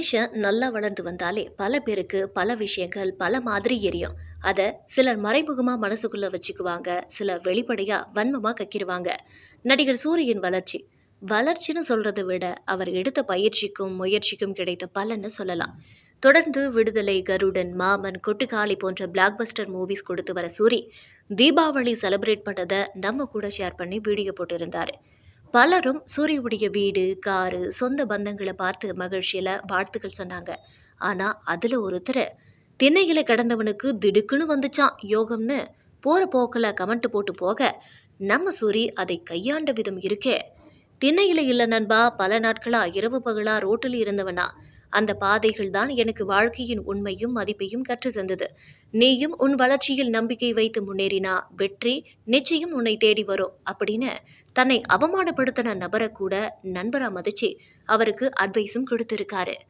மனுஷன் நல்லா வளர்ந்து வந்தாலே பல பேருக்கு பல விஷயங்கள் பல மாதிரி எரியும். அத சிலர் மறைமுகமா மனசுக்குள்ள வச்சுக்குவாங்க, சிலர் வெளிப்படையா வன்மமா கக்கிடுவாங்க. நடிகர் சூரியின் வளர்ச்சி வளர்ச்சின்னு சொல்றதை விட அவர் எடுத்த பயிற்சிக்கும் முயற்சிக்கும் கிடைத்த பலன்னு சொல்லலாம். தொடர்ந்து விடுதலை, கருடன், மாமன், கொட்டுக்காளி போன்ற பிளாக் பஸ்டர் மூவிஸ் கொடுத்து வர சூரி தீபாவளி செலிப்ரேட் பண்ணதை நம்ம கூட ஷேர் பண்ணி வீடியோ போட்டிருந்தாரு. பலரும் சூரியுடைய வீடு, காரு, சொந்த பந்தங்கள பார்த்து மகிழ்ச்சியில வாழ்த்துக்கள் சொன்னாங்க. ஆனா, அதுல ஒருத்தரு, "திண்ணையில கிடந்தவனுக்கு திடுக்குன்னு வந்துச்சாம் யோகம்னு" போற போக்குல கமெண்ட் போட்டு போக, நம்ம சூரி அதை கையாண்ட விதம் இருக்கே! "திண்ணையில இல்ல நண்பா, பல நாட்களா இரவு பகலா ரோட்டுல இருந்தவனா. அந்த பாதைகள் தான் எனக்கு வாழ்க்கையின் உண்மையும் மதிப்பையும் கற்றுத் தந்தது. நீயும் உன் வளர்ச்சியில் நம்பிக்கை வைத்து முன்னேறினா வெற்றி நிச்சயம் உன்னை தேடி வரும்" அப்படின்னு தன்னை அவமானப்படுத்தின நபரை கூட நண்பரா மதிச்சு அவருக்கு அட்வைஸும் கொடுத்திருக்காரு.